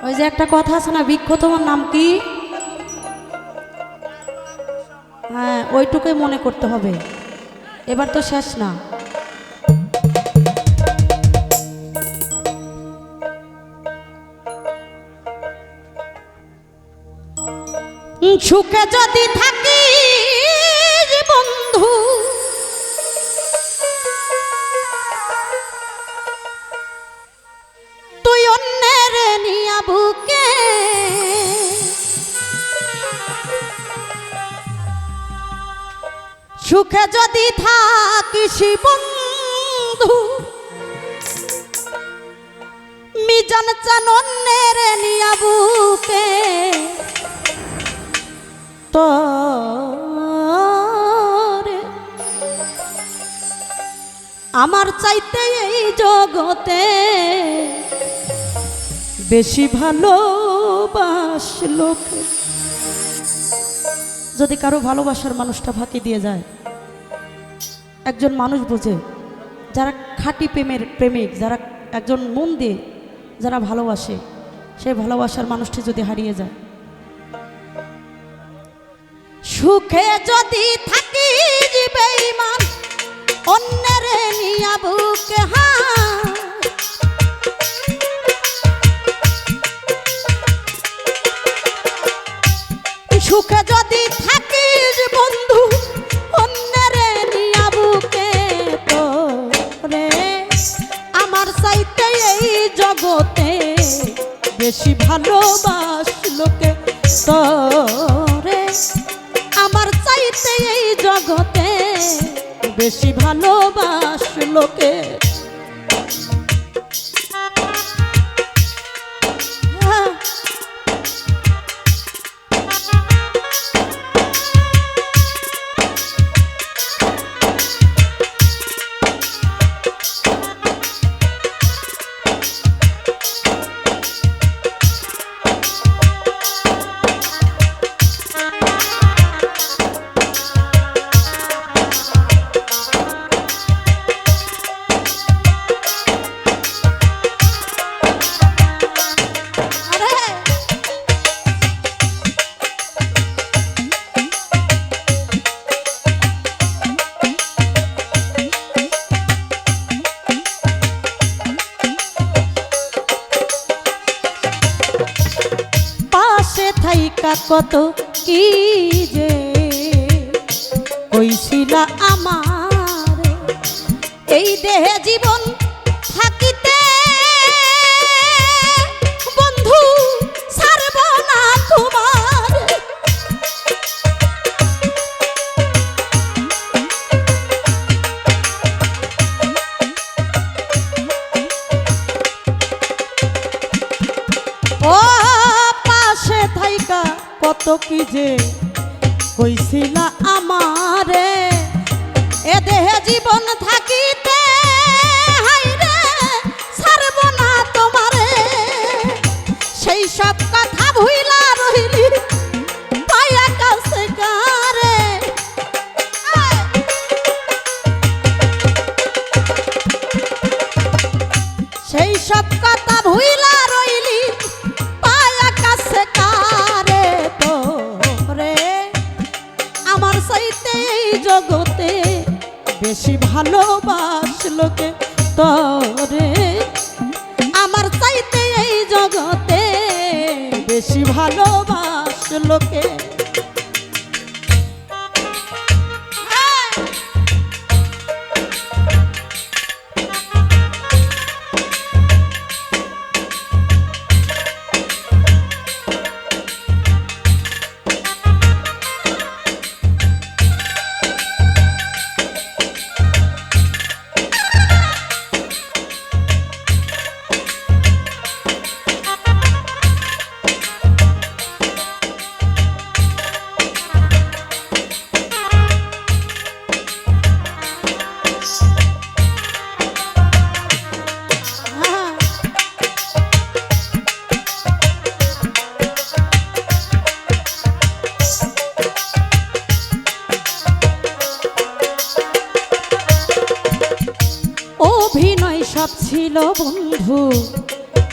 ওই যে একটা কথা আছে না, বৃক্ষ তোমার নাম কি? হ্যাঁ, ওইটুকুই মনে করতে হবে, এবার তো শেষ না। সুখে যদি থাকি বন্ধু, তুই অন্যের নিয়া বুকে, সুখে যদি থাকিস বন্ধু, মিজান চান অন্যের নিয়া বুকে, তোরে আমার চাইতে এই জগতে বেশি ভালোবাসলো। যদি কারো ভালোবাসার মানুষটা ফাঁকি দিয়ে যায়, একজন মানুষ বোঝে যারা খাঁটি প্রেমিক, যারা একজন মন দিয়ে যারা ভালোবাসে, সেই ভালোবাসার মানুষটি যদি হারিয়ে যায়। সুখে যদি থাকি বেঈমান অন্যের নিয়া বুকে, সুখে যদি থাকিস বন্ধু অন্যের নিয়া বুকে, তোরে আমার চাইতে এই জগতে বেশি ভালোবাসলোকে, তোরে আমার চাইতে এই জগতে বেশি ভালোবাসলোকে। কত কি যে কইছিলা আমার, এই দেহে জীবন থাকিতে বন্ধু ছাড়ব না তোমার। ও পাশে থাইকা কত কি যে কইছিলা আমারে, এ দেহে জীবন থাকিতে হাইরে ছাড়ব না তোমারে। সেই সব কথা ভুইলা রহিলি পায়া কাছে কারে, সেই সব কথা ভুইলা রইলি পায়া কাছে কারে, তোরে আমার চাইতে এই জগতে বেশি ভালোবাসলোকে, তোরে আমার চাইতে এই জগতে বেশি ভালোবাসলোকে। অভিনয় সব ছিল বন্ধু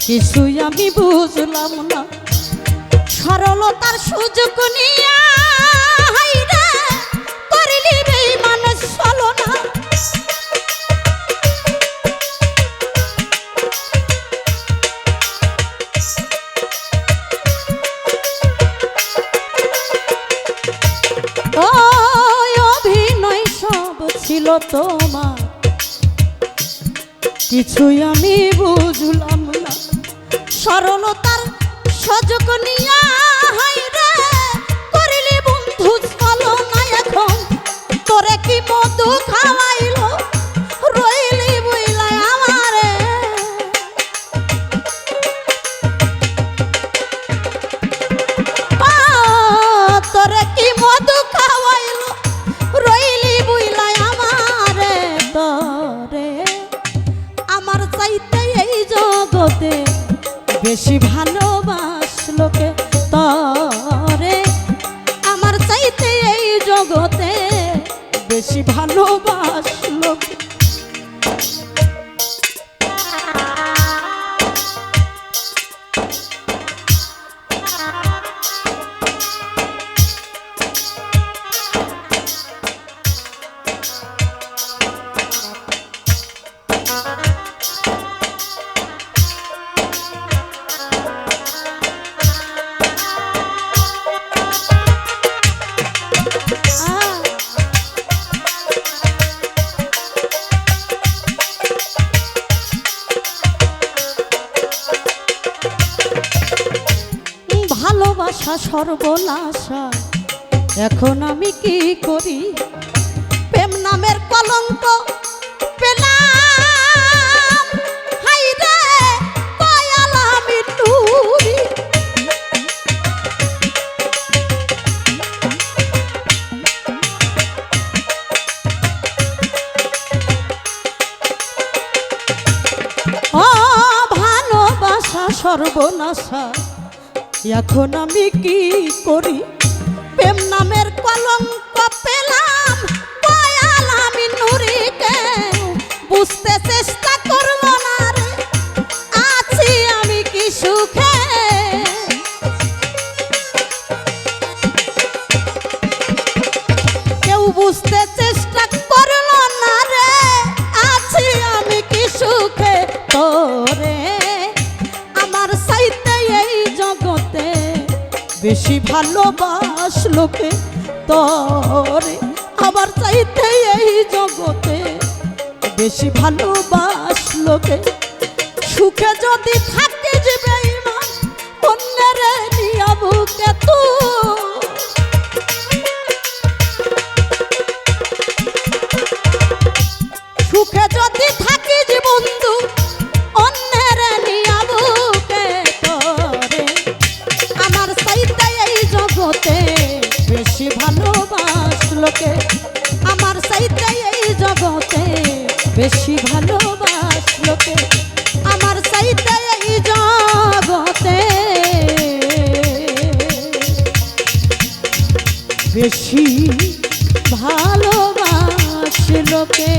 কিছুই আমি বুঝলাম না, সরলতার সুযোগ নিয়া হাইরে করলি বেঈমান ছলনা। ওই অভিনয় সব ছিল তোমার, কিছুই আমি বুঝলাম না, সরলতার সুযোগ নিয়া হাইরে করিলি বন্ধু ছলনা। এখন তোরে কি মধু খাওয়াইলো রইলি বুইলাই আমারে, তোরে কি মধু খাওয়াইলো রইলি বুইলাই আমারে। তোরে আমার চাইতে এই জগতে বেশি ভালোবাসলো কে, তরে আমার চাইতে এই জগতে বেশি ভালোবাসলো কে। ভালোবাসা সর্বনাশা, এখন আমি কি করি? প্রেম নামের কলঙ্ক পেলাম হাইরে কয়াল আমি টুরি। ও ভালোবাসা সর্বনাশা, এখন আমি কি করি? প্রেম নামের কলঙ্ক পেলাম কয়াল আমি নুরিকে, বুঝতে চেষ্টা করলো না রে আছি আমি কি সুখে। কেউ বুঝতে চেষ্টা করলো না রে আছি আমি কি সুখে। তোরে আমার চাইতে এই জগতে বেশি ভালোবাসলো কে, তোরে আবার চাইতে এই জগতে বেশি ভালোবাসলো কে। সুখে যদি থাকে যে বেঈমান অন্যের নিয়া বুকে তো, সুখে যদি থাকি যে বন্ধু অন্যের নিয়া বুকে। তোরে আমার চাইতে এই জগতে বেশি ভালোবাসলো কে, আমার চাইতে এই জগতে বেশি ভালোবাসলো কে, আমার চাইতে এই জগতে বেশি ভালোবাসলো কে।